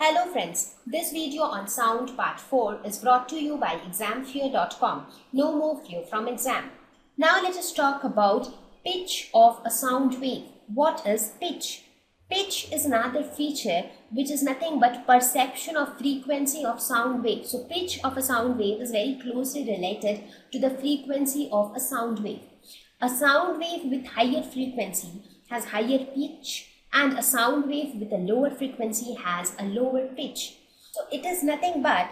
Hello friends, this video on sound part 4 is brought to you by examfear.com. No more fear from exam. Now let us talk about pitch of a sound wave. What is pitch? Pitch is another feature which is nothing but perception of frequency of sound wave. So pitch of a sound wave is very closely related to the frequency of a sound wave. A sound wave with higher frequency has higher pitch, and a sound wave with a lower frequency has a lower pitch. So it is nothing but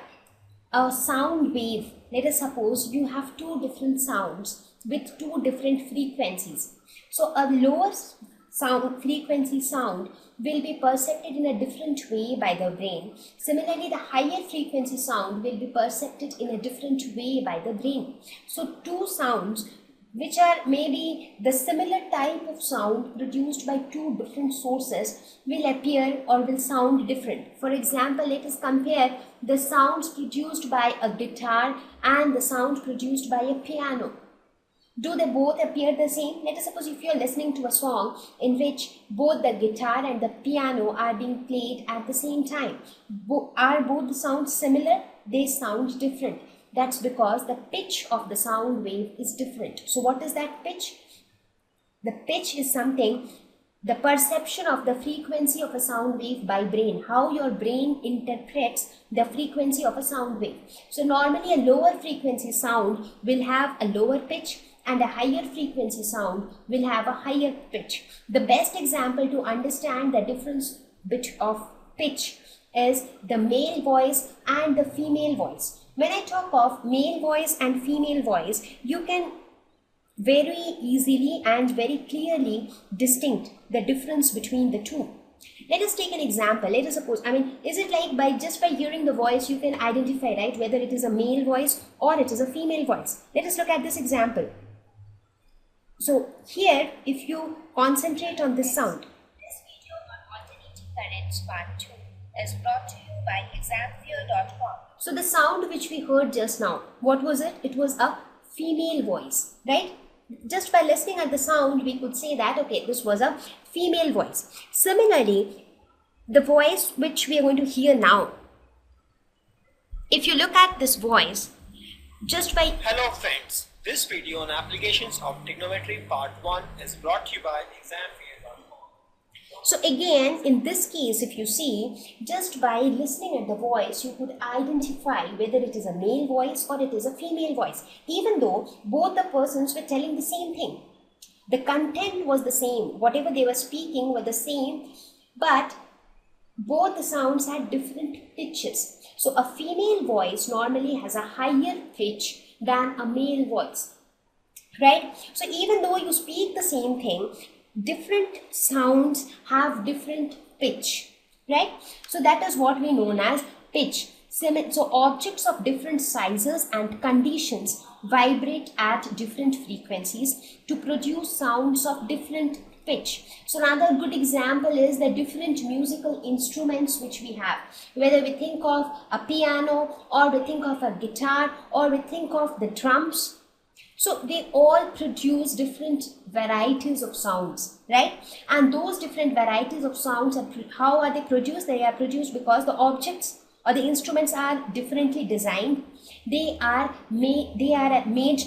a sound wave. Let us suppose you have two different sounds with two different frequencies. So a lower sound frequency sound will be perceived in a different way by the brain. Similarly, the higher frequency sound will be perceived in a different way by the brain. So two sounds which are maybe the similar type of sound produced by two different sources will appear or will sound different. For example, let us compare the sounds produced by a guitar and the sound produced by a piano. Do they both appear the same? Let us suppose if you are listening to a song in which both the guitar and the piano are being played at the same time. Are both the sounds similar? They sound different. That's because the pitch of the sound wave is different. So what is that pitch? The pitch is something, the perception of the frequency of a sound wave by brain, how your brain interprets the frequency of a sound wave. So normally a lower frequency sound will have a lower pitch and a higher frequency sound will have a higher pitch. The best example to understand the difference of pitch is the male voice and the female voice. When I talk of male voice and female voice, you can very easily and very clearly distinct the difference between the two. Let us take an example. Let us suppose, is it like just by hearing the voice you can identify, right, whether it is a male voice or it is a female voice? Let us look at this example. So here, if you concentrate on this sound. This video on alternating currents part 2 is brought to you by examfear.com. So the sound which we heard just now, what was it? It was a female voice, right? Just by listening at the sound, we could say that, okay, this was a female voice. Similarly, the voice which we are going to hear now, if you look at this voice, just by... Hello friends, this video on applications of trigonometry part 1 is brought to you by examfear.com. So again, in this case, if you see, just by listening at the voice, you could identify whether it is a male voice or it is a female voice, even though both the persons were telling the same thing. The content was the same, whatever they were speaking were the same, but both the sounds had different pitches. So a female voice normally has a higher pitch than a male voice, right? So even though you speak the same thing, different sounds have different pitch, right? So that is what we know as pitch. So objects of different sizes and conditions vibrate at different frequencies to produce sounds of different pitch. So another good example is the different musical instruments which we have. Whether we think of a piano or we think of a guitar or we think of the drums. So they all produce different varieties of sounds, right? And those different varieties of sounds, how are they produced? They are produced because the objects or the instruments are differently designed. They are made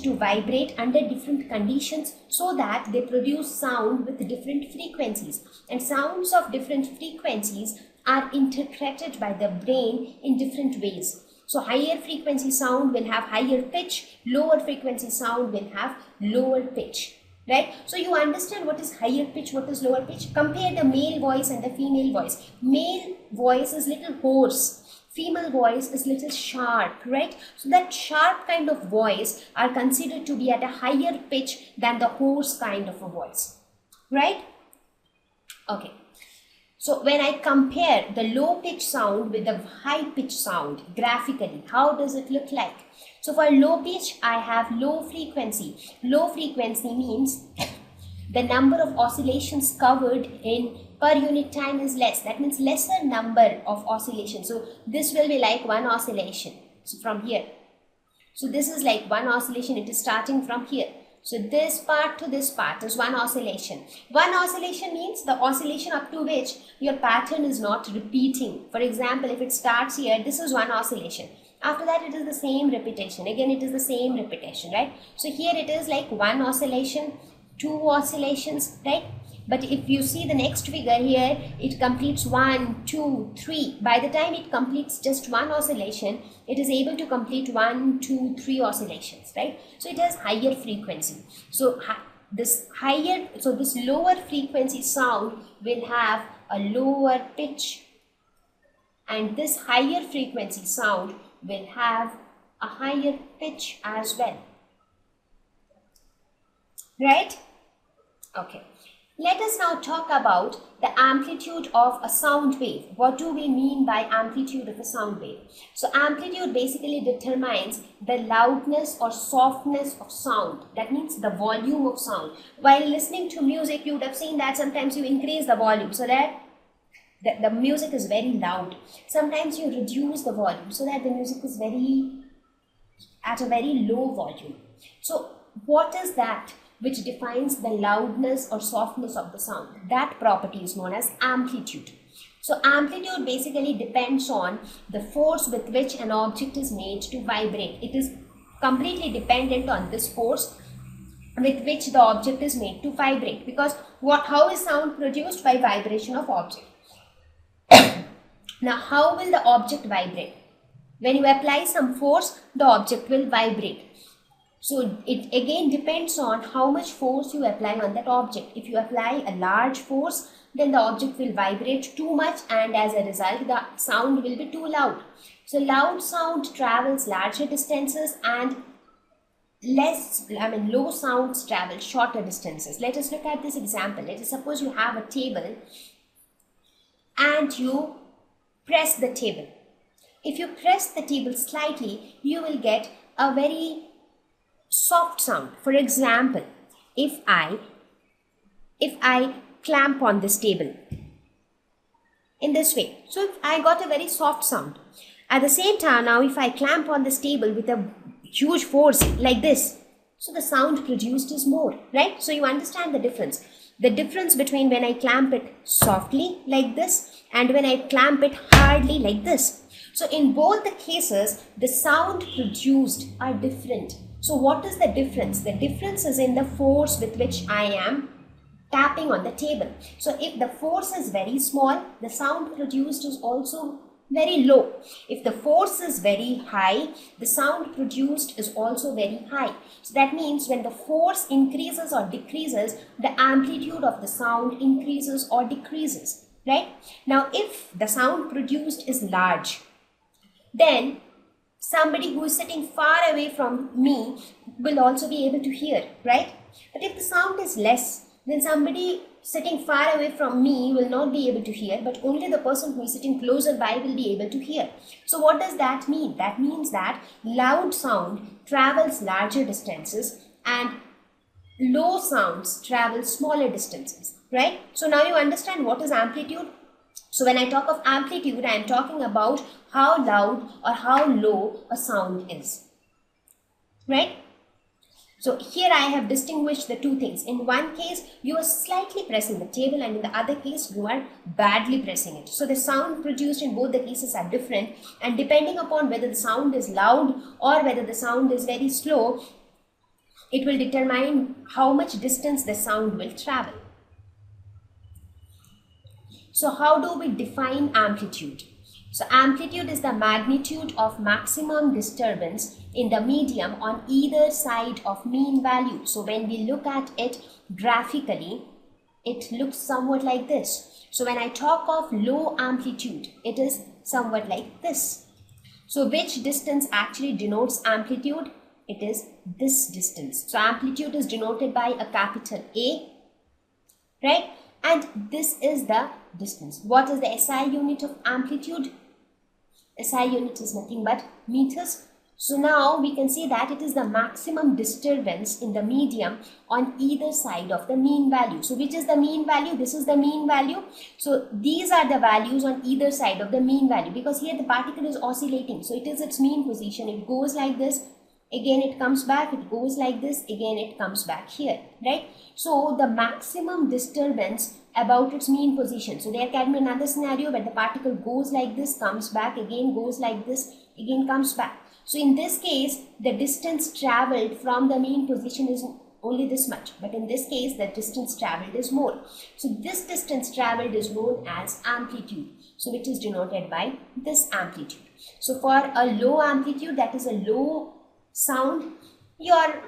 to vibrate under different conditions so that they produce sound with different frequencies. And sounds of different frequencies are interpreted by the brain in different ways. So higher frequency sound will have higher pitch, lower frequency sound will have lower pitch, right? So you understand what is higher pitch, what is lower pitch? Compare the male voice and the female voice. Male voice is little hoarse, female voice is little sharp, right? So that sharp kind of voice are considered to be at a higher pitch than the hoarse kind of a voice, right? Okay. So when I compare the low pitch sound with the high pitch sound graphically, how does it look like? So for low pitch, I have low frequency. Low frequency means the number of oscillations covered in per unit time is less. That means lesser number of oscillations. So this will be like one oscillation. So from here. So this is like one oscillation. It is starting from here. So this part to this part is one oscillation. One oscillation means the oscillation up to which your pattern is not repeating. For example, if it starts here, this is one oscillation. After that, it is the same repetition. Again, it is the same repetition, right? So here it is like one oscillation, two oscillations, right? But if you see the next figure here, it completes 1, 2, 3. By the time it completes just one oscillation, it is able to complete 1, 2, 3 oscillations, right? So it has higher frequency. So this lower frequency sound will have a lower pitch, and this higher frequency sound will have a higher pitch as well, right? Okay. Let us now talk about the amplitude of a sound wave. What do we mean by amplitude of a sound wave? So amplitude basically determines the loudness or softness of sound. That means the volume of sound. While listening to music, you would have seen that sometimes you increase the volume so that the music is very loud. Sometimes you reduce the volume so that the music is at a very low volume. So what is that which defines the loudness or softness of the sound? That property is known as amplitude. So amplitude basically depends on the force with which an object is made to vibrate. It is completely dependent on this force with which the object is made to vibrate. Because how is sound produced? By vibration of object. Now, how will the object vibrate? When you apply some force, the object will vibrate. So it again depends on how much force you apply on that object. If you apply a large force, then the object will vibrate too much, and as a result, the sound will be too loud. So loud sound travels larger distances, and low sounds travel shorter distances. Let us look at this example. Let us suppose you have a table and you press the table. If you press the table slightly, you will get a very soft sound. For example, if I clamp on this table in this way, so I got a very soft sound. At the same time, now if I clamp on this table with a huge force like this, so the sound produced is more, right? So you understand the difference. The difference between when I clamp it softly like this and when I clamp it hardly like this. So in both the cases, the sound produced are different. So what is the difference? The difference is in the force with which I am tapping on the table. So if the force is very small, the sound produced is also very low. If the force is very high, the sound produced is also very high. So that means when the force increases or decreases, the amplitude of the sound increases or decreases, right? Now if the sound produced is large, then somebody who is sitting far away from me will also be able to hear, right? But if the sound is less, then somebody sitting far away from me will not be able to hear, but only the person who is sitting closer by will be able to hear. So what does that mean? That means that loud sound travels larger distances and low sounds travel smaller distances, right? So now you understand what is amplitude. So when I talk of amplitude, I am talking about how loud or how low a sound is, right? So here I have distinguished the two things. In one case, you are slightly pressing the table, and in the other case, you are badly pressing it. So the sound produced in both the cases are different, and depending upon whether the sound is loud or whether the sound is very slow, it will determine how much distance the sound will travel. So how do we define amplitude? So amplitude is the magnitude of maximum disturbance in the medium on either side of mean value. So when we look at it graphically, it looks somewhat like this. So when I talk of low amplitude, it is somewhat like this. So which distance actually denotes amplitude? It is this distance. So amplitude is denoted by a capital A, right? And this is the distance. What is the SI unit of amplitude? SI unit is nothing but meters. So now we can see that it is the maximum disturbance in the medium on either side of the mean value. So which is the mean value? This is the mean value. So these are the values on either side of the mean value, because here the particle is oscillating. So it is its mean position. It goes like this, again it comes back, it goes like this, again it comes back here, right? So the maximum disturbance about its mean position. So there can be another scenario where the particle goes like this, comes back, again goes like this, again comes back. So in this case, the distance traveled from the mean position is only this much, but in this case the distance traveled is more. So this distance traveled is known as amplitude, so which is denoted by this amplitude. So for a low amplitude, that is a low sound, your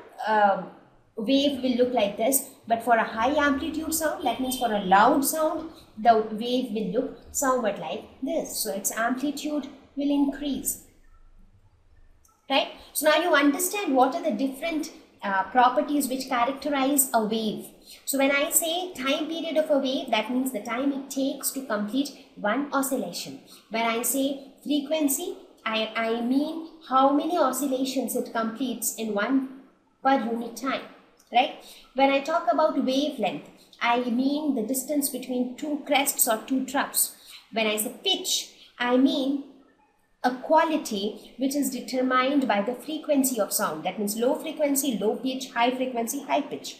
wave will look like this, but for a high amplitude sound, that means for a loud sound, the wave will look somewhat like this. So its amplitude will increase, right? So now you understand what are the different properties which characterize a wave. So when I say time period of a wave, that means the time it takes to complete one oscillation. When I say frequency, I mean how many oscillations it completes in one per unit time, right? When I talk about wavelength, I mean the distance between two crests or two troughs. When I say pitch, I mean a quality which is determined by the frequency of sound. That means low frequency, low pitch, high frequency, high pitch.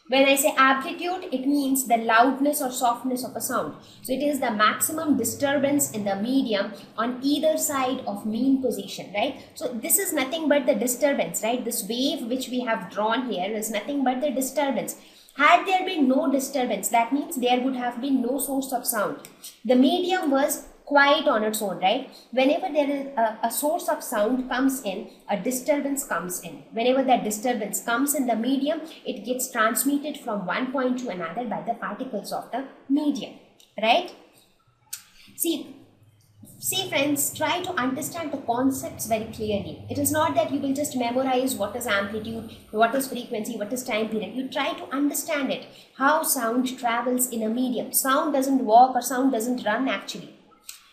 When I say amplitude, it means the loudness or softness of a sound. So it is the maximum disturbance in the medium on either side of mean position, right? So this is nothing but the disturbance, right? This wave which we have drawn here is nothing but the disturbance. Had there been no disturbance, that means there would have been no source of sound. The medium was quiet on its own, right? Whenever there is a source of sound comes in, a disturbance comes in. Whenever that disturbance comes in the medium, it gets transmitted from one point to another by the particles of the medium, right? See friends, try to understand the concepts very clearly. It is not that you will just memorize what is amplitude, what is frequency, what is time period. You try to understand it, how sound travels in a medium. Sound doesn't walk or sound doesn't run actually.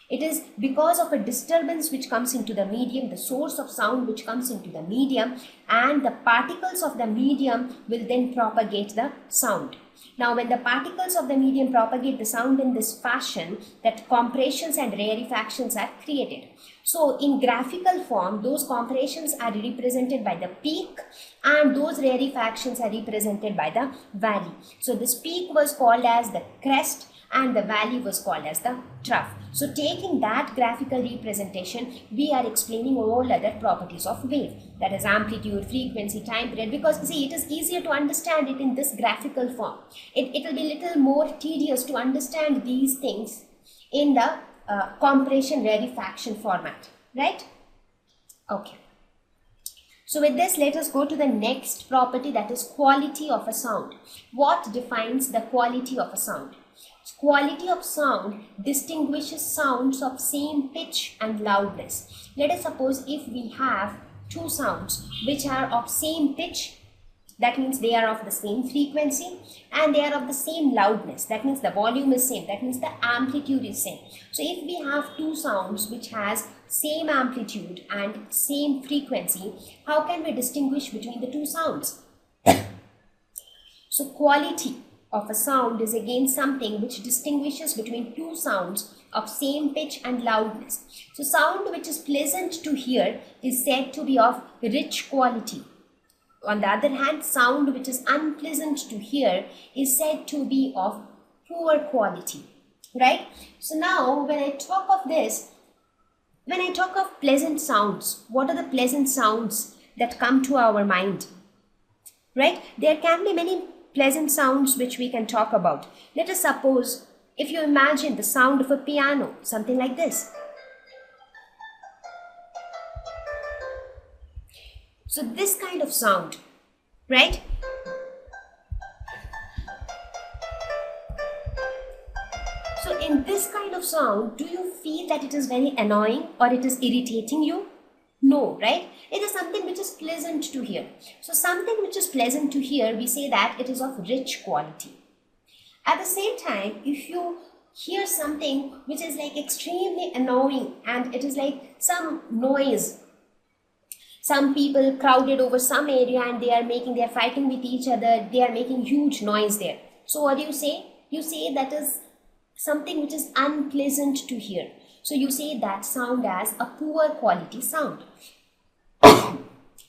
It is because of a disturbance which comes into the medium, the source of sound which comes into the medium, and the particles of the medium will then propagate the sound. Now, when the particles of the medium propagate the sound in this fashion, that compressions and rarefactions are created. So, in graphical form, those compressions are represented by the peak and those rarefactions are represented by the valley. So, this peak was called as the crest and the valley was called as the trough. So taking that graphical representation, we are explaining all other properties of wave, that is amplitude, frequency, time period, because see, it is easier to understand it in this graphical form. It will be little more tedious to understand these things in the compression rarefaction format, right? Okay. So with this, let us go to the next property, that is quality of a sound. What defines the quality of a sound? Quality of sound distinguishes sounds of same pitch and loudness. Let us suppose if we have two sounds which are of same pitch, that means they are of the same frequency, and they are of the same loudness, that means the volume is same, that means the amplitude is same. So if we have two sounds which has same amplitude and same frequency, how can we distinguish between the two sounds? So quality of a sound is again something which distinguishes between two sounds of same pitch and loudness. So sound which is pleasant to hear is said to be of rich quality. On the other hand, sound which is unpleasant to hear is said to be of poor quality, right? So now when I talk of this, when I talk of pleasant sounds, what are the pleasant sounds that come to our mind, right? There can be many pleasant sounds which we can talk about. Let us suppose, if you imagine the sound of a piano, something like this. So this kind of sound, right? So in this kind of sound, do you feel that it is very annoying or it is irritating you? No, right? It is something which is pleasant to hear. So something which is pleasant to hear, we say that it is of rich quality. At the same time, if you hear something which is like extremely annoying and it is like some noise, some people crowded over some area and they are fighting with each other, they are making huge noise there. So what do you say? You say that is something which is unpleasant to hear. So you say that sound as a poor quality sound.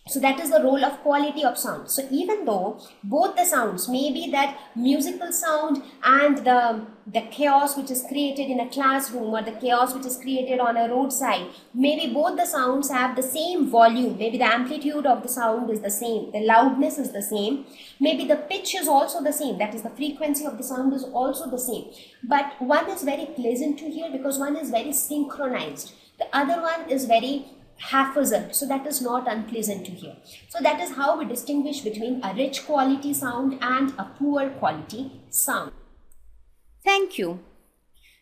So that is the role of quality of sound. So even though both the sounds, maybe that musical sound and the chaos which is created in a classroom or the chaos which is created on a roadside, maybe both the sounds have the same volume, maybe the amplitude of the sound is the same, the loudness is the same, maybe the pitch is also the same, that is the frequency of the sound is also the same. But one is very pleasant to hear because one is very synchronized. The other one is very haphazard, so that is not unpleasant to hear. So that is how we distinguish between a rich quality sound and a poor quality sound. Thank you.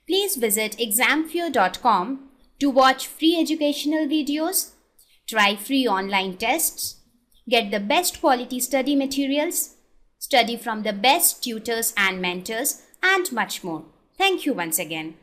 Please visit examfear.com to watch free educational videos, try free online tests, get the best quality study materials, study from the best tutors and mentors, and much more. Thank you once again.